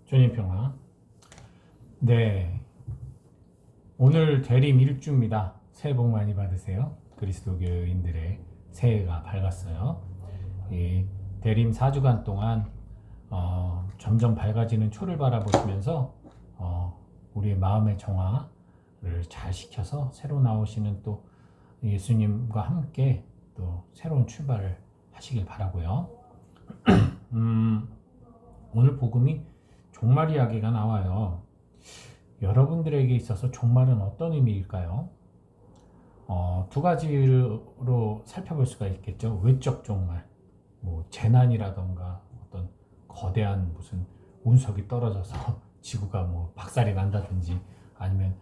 주님 평화. 네, 오늘 대림 1주입니다. 새해 복 많이 받으세요. 그리스도교인들의 새해가 밝았어요. 이 대림 4주간 동안 점점 밝아지는 초를 바라보시면서 우리의 마음의 정화를 잘 시켜서 새로 나오시는 또 예수님과 함께 또 새로운 출발을 하시길 바라고요. 오늘 복음이 종말 이야기가 나와요. 여러분들에게 있어서 종말은 어떤 의미일까요? 두 가지로 살펴볼 수가 있겠죠. 외적 종말, 뭐 재난이라던가 어떤 거대한 무슨 운석이 떨어져서 지구가 뭐 박살이 난다든지, 아니면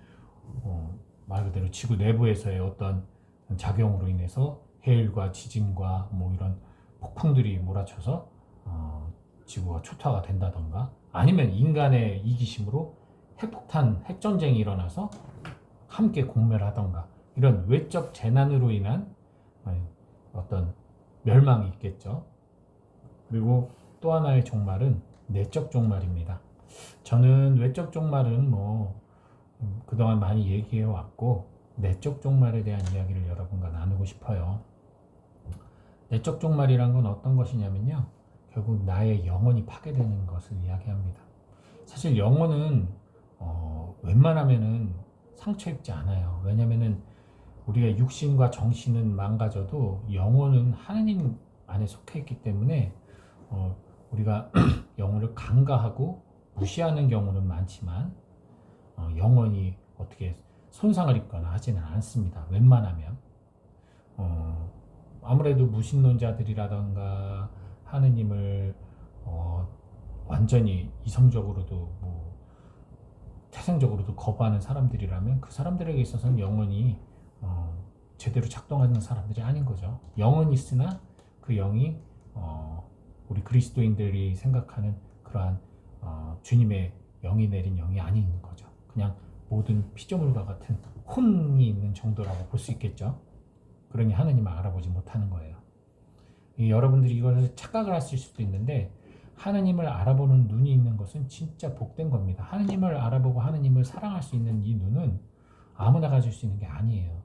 말 그대로 지구 내부에서의 어떤 작용으로 인해서 해일과 지진과 뭐 이런 폭풍들이 몰아쳐서 지구가 초토화가 된다던가, 아니면 인간의 이기심으로 핵폭탄, 핵전쟁이 일어나서 함께 공멸하던가, 이런 외적 재난으로 인한 어떤 멸망이 있겠죠. 그리고 또 하나의 종말은 내적 종말입니다. 저는 외적 종말은 그동안 많이 얘기해 왔고, 내적 종말에 대한 이야기를 여러분과 나누고 싶어요. 내적 종말이란 건 어떤 것이냐면요, 결국 나의 영혼이 파괴되는 것을 이야기합니다. 사실 영혼은 웬만하면은 상처 입지 않아요. 왜냐면은 우리가 육신과 정신은 망가져도 영혼은 하느님 안에 속해 있기 때문에 우리가 영혼을 간과하고 무시하는 경우는 많지만 영혼이 어떻게 손상을 입거나 하지는 않습니다. 웬만하면. 아무래도 무신론자들이라던가 하느님을 완전히 이성적으로도 태생적으로도 거부하는 사람들이라면 그 사람들에게 있어서는 영혼이 제대로 작동하는 사람들이 아닌 거죠. 영은 있으나 그 영이 우리 그리스도인들이 생각하는 그러한 주님의 영이 내린 영이 아닌 거죠. 그냥 모든 피조물과 같은 혼이 있는 정도라고 볼 수 있겠죠. 그러니 하느님을 알아보지 못하는 거예요. 여러분들이 이것을 착각을 하실 수도 있는데, 하느님을 알아보는 눈이 있는 것은 진짜 복된 겁니다. 하느님을 알아보고 하느님을 사랑할 수 있는 이 눈은 아무나 가질 수 있는 게 아니에요.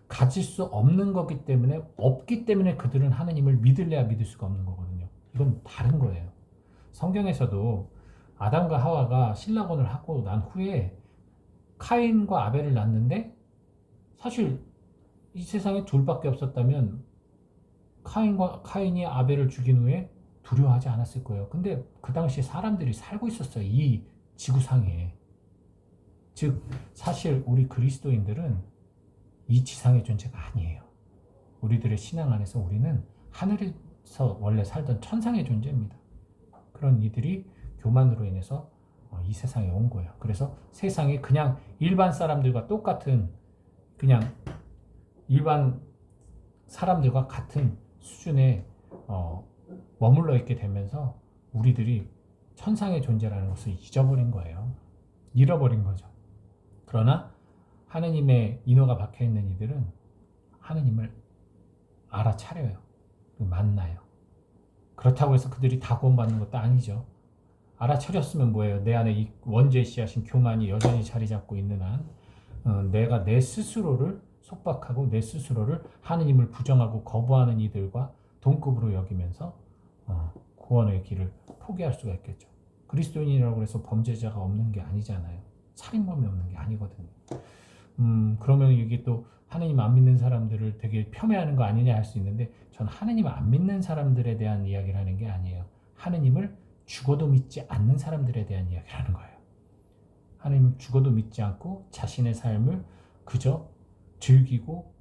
가질 수 없는 거기 때문에, 없기 때문에 그들은 하느님을 믿을래야 믿을 수가 없는 거거든요. 이건 다른 거예요. 성경에서도 아담과 하와가 신라곤을 하고 난 후에 카인과 아벨을 낳는데, 사실 이 세상에 둘밖에 없었다면 카인이 아벨을 죽인 후에 두려워하지 않았을 거예요. 근데 그 당시에 사람들이 살고 있었어요. 이 지구상에. 즉 사실 우리 그리스도인들은 이 지상의 존재가 아니에요. 우리들의 신앙 안에서 우리는 하늘에서 원래 살던 천상의 존재입니다. 그런 이들이 교만으로 인해서 이 세상에 온 거예요. 그래서 세상에 그냥 일반 사람들과 똑같은, 그냥 일반 사람들과 같은 수준에 머물러 있게 되면서 우리들이 천상의 존재라는 것을 잊어버린 거예요. 잃어버린 거죠. 그러나 하느님의 인호가 박혀있는 이들은 하느님을 알아차려요. 만나요. 그렇다고 해서 그들이 다 구원받는 것도 아니죠. 알아차렸으면 뭐예요? 내 안에 이 원죄의 씨앗인 교만이 여전히 자리 잡고 있는 한 내가 내 스스로를 속박하고 내 스스로를 하느님을 부정하고 거부하는 이들과 동급으로 여기면서 구원의 길을 포기할 수가 있겠죠. 그리스도인이라고 해서 범죄자가 없는 게 아니잖아요. 살인범이 없는 게 아니거든요. 그러면 이게 또 하느님 안 믿는 사람들을 되게 폄훼하는 거 아니냐 할 수 있는데, 저는 하느님 안 믿는 사람들에 대한 이야기를 하는 게 아니에요. 하느님을 죽어도 믿지 않는 사람들에 대한 이야기를 하는 거예요. 하느님 죽어도 믿지 않고 자신의 삶을 그저 즐기고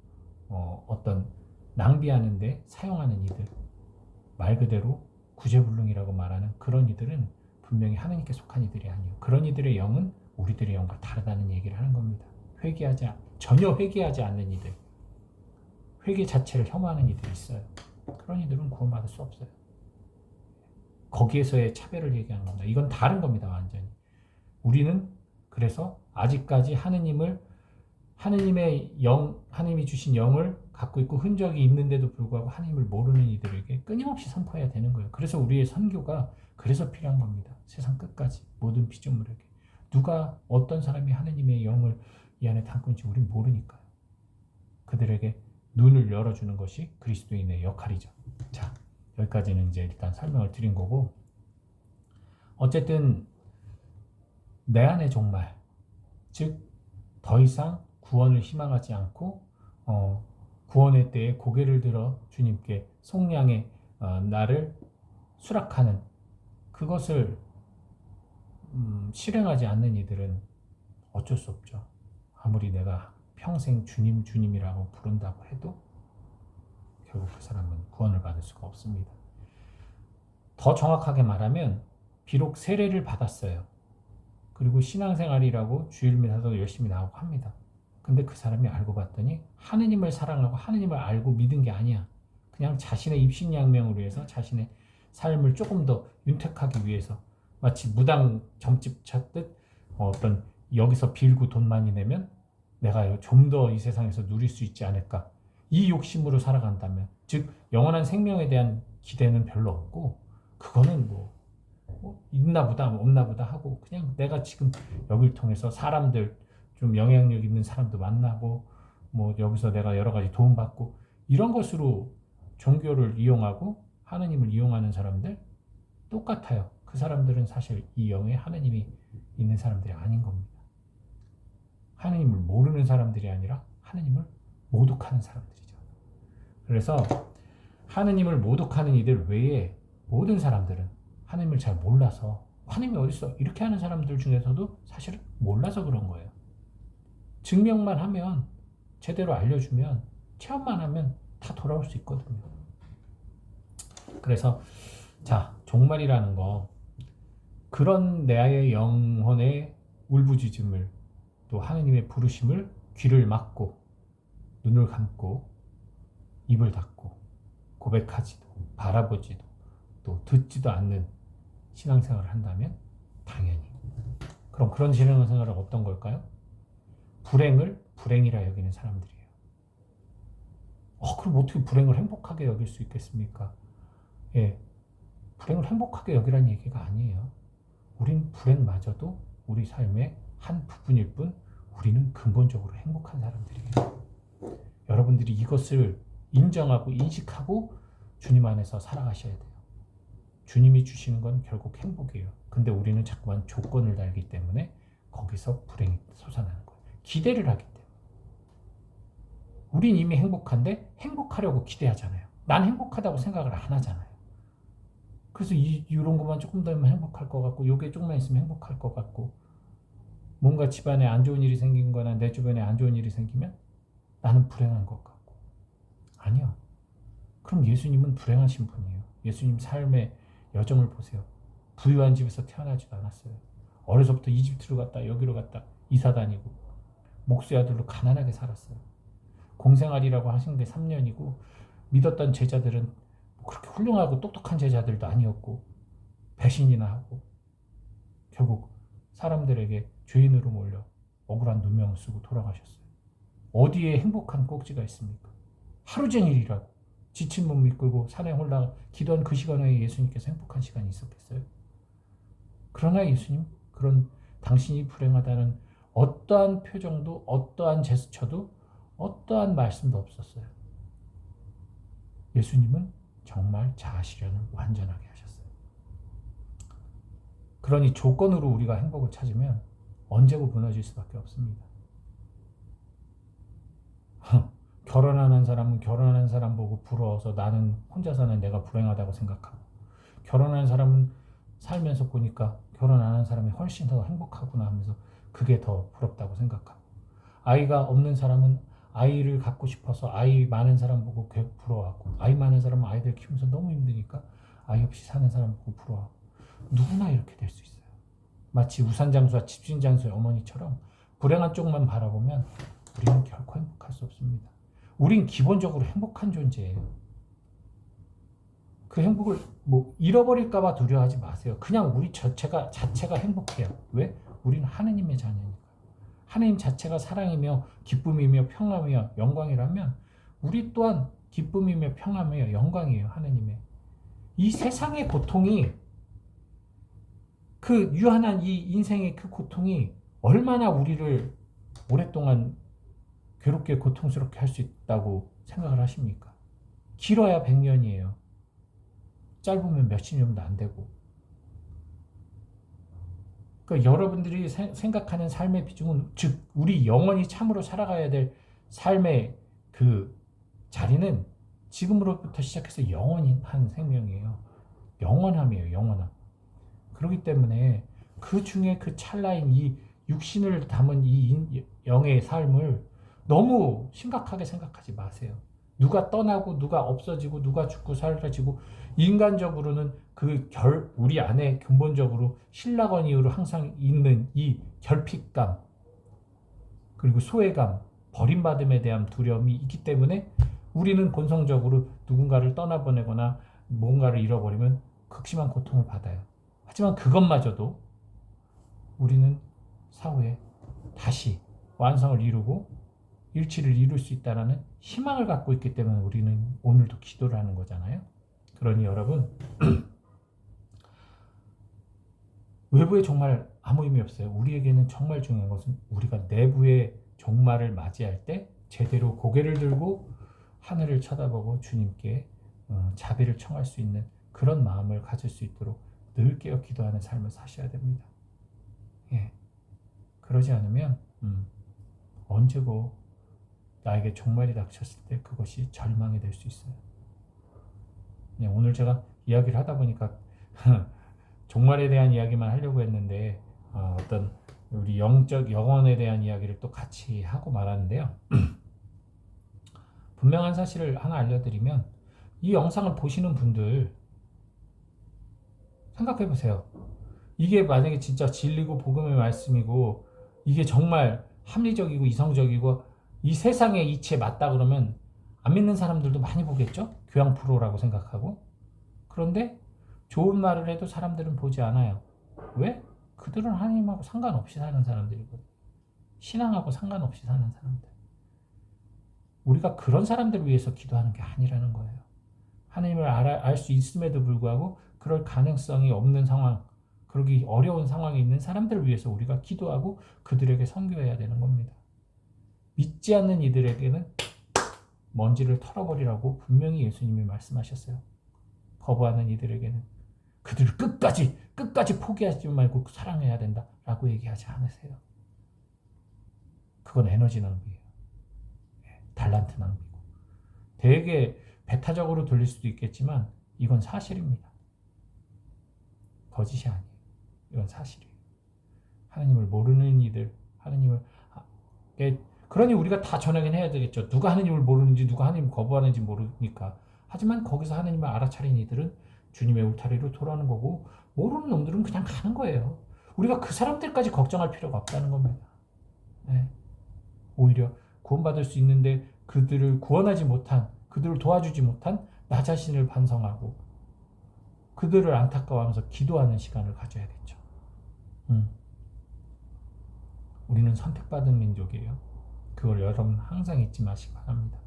어떤 낭비하는 데 사용하는 이들, 말 그대로 구제불능이라고 말하는 그런 이들은 분명히 하느님께 속한 이들이 아니에요. 그런 이들의 영은 우리들의 영과 다르다는 얘기를 하는 겁니다. 전혀 회개하지 않는 이들, 회개 자체를 혐오하는 이들이 있어요. 그런 이들은 구원받을 수 없어요. 거기에서의 차별을 얘기하는 겁니다. 이건 다른 겁니다. 완전히. 우리는 그래서 아직까지 하느님의 하느님이 주신 영을 갖고 있고 흔적이 있는데도 불구하고 하나님을 모르는 이들에게 끊임없이 선포해야 되는 거예요. 그래서 우리의 선교가 그래서 필요한 겁니다. 세상 끝까지 모든 피조물에게. 누가 어떤 사람이 하나님의 영을 이 안에 담고 있는지 우린 모르니까요. 그들에게 눈을 열어주는 것이 그리스도인의 역할이죠. 자, 여기까지는 이제 일단 설명을 드린 거고, 어쨌든 내 안의 종말, 즉 더 이상 구원을 희망하지 않고 구원의 때에 고개를 들어 주님께 속량의 나를 수락하는 그것을 실행하지 않는 이들은 어쩔 수 없죠. 아무리 내가 평생 주님 주님이라고 부른다고 해도 결국 그 사람은 구원을 받을 수가 없습니다. 더 정확하게 말하면 비록 세례를 받았어요. 그리고 신앙생활이라고 주일미사도 열심히 나오고 합니다. 근데 그 사람이 알고 봤더니 하느님을 사랑하고 하느님을 알고 믿은 게 아니야. 그냥 자신의 입신양명을 위해서 자신의 삶을 조금 더 윤택하기 위해서 마치 무당 점집 찾듯 어떤 여기서 빌고 돈 많이 내면 내가 좀 더 이 세상에서 누릴 수 있지 않을까. 이 욕심으로 살아간다면, 즉 영원한 생명에 대한 기대는 별로 없고 그거는 뭐 있나 보다 없나 보다 하고 그냥 내가 지금 여기를 통해서 사람들 좀 영향력 있는 사람도 만나고 뭐 여기서 내가 여러 가지 도움받고 이런 것으로 종교를 이용하고 하느님을 이용하는 사람들 똑같아요. 그 사람들은 사실 이 영에 하느님이 있는 사람들이 아닌 겁니다. 하느님을 모르는 사람들이 아니라 하느님을 모독하는 사람들이죠. 그래서 하느님을 모독하는 이들 외에 모든 사람들은 하느님을 잘 몰라서 하느님이 어디 있어? 이렇게 하는 사람들 중에서도 사실 몰라서 그런 거예요. 증명만 하면 제대로 알려주면 체험만 하면 다 돌아올 수 있거든요. 그래서 자, 종말이라는 거 그런 나의 영혼의 울부짖음을 또 하느님의 부르심을 귀를 막고 눈을 감고 입을 닫고 고백하지도 바라보지도 또 듣지도 않는 신앙생활을 한다면 당연히 그럼 그런 신앙생활은 어떤 걸까요? 불행을 불행이라 여기는 사람들이에요. 그럼 어떻게 불행을 행복하게 여길 수 있겠습니까? 예, 불행을 행복하게 여기라는 얘기가 아니에요. 우린 불행마저도 우리 삶의 한 부분일 뿐 우리는 근본적으로 행복한 사람들이에요. 여러분들이 이것을 인정하고 인식하고 주님 안에서 살아가셔야 돼요. 주님이 주시는 건 결국 행복이에요. 근데 우리는 자꾸만 조건을 달기 때문에 거기서 불행이 솟아나는 거예요. 기대를 하기 때문에. 우린 이미 행복한데 행복하려고 기대하잖아요. 난 행복하다고 생각을 안 하잖아요. 그래서 이런 것만 조금 더 하면 행복할 것 같고 요게 조금만 있으면 행복할 것 같고 뭔가 집안에 안 좋은 일이 생긴 거나 내 주변에 안 좋은 일이 생기면 나는 불행한 것 같고 아니요. 그럼 예수님은 불행하신 분이에요. 예수님 삶의 여정을 보세요. 부유한 집에서 태어나지도 않았어요. 어려서부터 이집트로 갔다 여기로 갔다 이사 다니고 목수의 아들로 가난하게 살았어요. 공생활이라고 하신 게 3년이고 믿었던 제자들은 그렇게 훌륭하고 똑똑한 제자들도 아니었고 배신이나 하고 결국 사람들에게 죄인으로 몰려 억울한 누명을 쓰고 돌아가셨어요. 어디에 행복한 꼭지가 있습니까? 하루 종일 일하고 지친 몸 이끌고 산에 올라가 기도한 그 시간에 예수님께서 행복한 시간이 있었겠어요? 그러나 예수님 그런 당신이 불행하다는 어떠한 표정도 어떠한 제스처도 어떠한 말씀도 없었어요. 예수님은 정말 자아실현을 완전하게 하셨어요. 그러니 조건으로 우리가 행복을 찾으면 언제고 무너질 수밖에 없습니다. 결혼하는 사람은 결혼하는 사람 보고 부러워서 나는 혼자 사는 내가 불행하다고 생각하고 결혼하는 사람은 살면서 보니까 결혼 안 한 사람이 훨씬 더 행복하구나 하면서 그게 더 부럽다고 생각하고 아이가 없는 사람은 아이를 갖고 싶어서 아이 많은 사람 보고 부러워하고 아이 많은 사람은 아이들 키우면서 너무 힘드니까 아이 없이 사는 사람 보고 부러워하고 누구나 이렇게 될 수 있어요. 마치 우산장수와 집신장수의 어머니처럼 불행한 쪽만 바라보면 우리는 결코 행복할 수 없습니다. 우린 기본적으로 행복한 존재예요. 그 행복을 잃어버릴까봐 두려워하지 마세요. 그냥 우리 자체가 행복해요. 왜? 우리는 하느님의 자녀니까. 하느님 자체가 사랑이며 기쁨이며 평화이며 영광이라면 우리 또한 기쁨이며 평안이며 영광이에요. 하느님의 이 세상의 고통이, 그 유한한 이 인생의 그 고통이 얼마나 우리를 오랫동안 괴롭게 고통스럽게 할 수 있다고 생각을 하십니까? 길어야 100년이에요. 짧으면 몇십 년도 안 되고. 그러니까 여러분들이 생각하는 삶의 비중은, 즉 우리 영원히 참으로 살아가야 될 삶의 그 자리는 지금으로부터 시작해서 영원한 생명이에요. 영원함이에요. 영원함. 그렇기 때문에 그 중에 그 찰나인 이 육신을 담은 이 영의 삶을 너무 심각하게 생각하지 마세요. 누가 떠나고 누가 없어지고 누가 죽고 사라지고, 인간적으로는 우리 안에 근본적으로 신라건 이후로 항상 있는 이 결핍감, 그리고 소외감, 버림받음에 대한 두려움이 있기 때문에 우리는 본성적으로 누군가를 떠나보내거나 뭔가를 잃어버리면 극심한 고통을 받아요. 하지만 그것마저도 우리는 사후에 다시 완성을 이루고 일치를 이룰 수 있다는 희망을 갖고 있기 때문에 우리는 오늘도 기도를 하는 거잖아요. 그러니 여러분, 외부에 정말 아무 의미 없어요. 우리에게는 정말 중요한 것은 우리가 내부의 종말을 맞이할 때 제대로 고개를 들고 하늘을 쳐다보고 주님께 자비를 청할 수 있는 그런 마음을 가질 수 있도록 늘 깨어 기도하는 삶을 사셔야 됩니다. 예. 그러지 않으면 언제고 나에게 종말이 닥쳤을 때 그것이 절망이 될 수 있어요. 오늘 제가 이야기를 하다 보니까 종말에 대한 이야기만 하려고 했는데 어떤 우리 영적 영혼에 대한 이야기를 또 같이 하고 말았는데요. 분명한 사실을 하나 알려드리면, 이 영상을 보시는 분들 생각해 보세요. 이게 만약에 진짜 진리고 복음의 말씀이고 이게 정말 합리적이고 이성적이고 이 세상의 이치에 맞다 그러면 안 믿는 사람들도 많이 보겠죠? 교양 프로라고 생각하고. 그런데 좋은 말을 해도 사람들은 보지 않아요. 왜? 그들은 하나님하고 상관없이 사는 사람들이거든요. 신앙하고 상관없이 사는 사람들. 우리가 그런 사람들을 위해서 기도하는 게 아니라는 거예요. 하나님을 알 수 있음에도 불구하고 그럴 가능성이 없는 상황, 그러기 어려운 상황에 있는 사람들을 위해서 우리가 기도하고 그들에게 선교해야 되는 겁니다. 믿지 않는 이들에게는 먼지를 털어버리라고 분명히 예수님이 말씀하셨어요. 거부하는 이들에게는 그들을 끝까지 포기하지 말고 사랑해야 된다 라고 얘기하지 않으세요. 그건 에너지 낭비예요. 달란트 낭비고. 되게 배타적으로 들릴 수도 있겠지만 이건 사실입니다. 거짓이 아니에요. 이건 사실이에요. 하나님을 모르는 이들, 그러니 우리가 다 전하긴 해야 되겠죠. 누가 하나님을 모르는지, 누가 하나님을 거부하는지 모르니까. 하지만 거기서 하나님을 알아차린 이들은 주님의 울타리로 돌아오는 거고, 모르는 놈들은 그냥 가는 거예요. 우리가 그 사람들까지 걱정할 필요가 없다는 겁니다. 네. 오히려 구원받을 수 있는데 그들을 구원하지 못한, 그들을 도와주지 못한 나 자신을 반성하고 그들을 안타까워하면서 기도하는 시간을 가져야겠죠. 우리는 선택받은 민족이에요. 그걸 여러분 항상 잊지 마시기 바랍니다.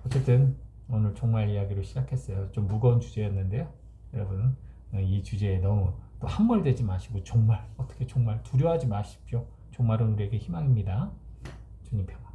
어쨌든 오늘 종말 이야기로 시작했어요. 좀 무거운 주제였는데요. 여러분 이 주제에 너무 또 함몰되지 마시고, 정말 어떻게 종말 두려워하지 마십시오. 종말은 우리에게 희망입니다. 주님 평안.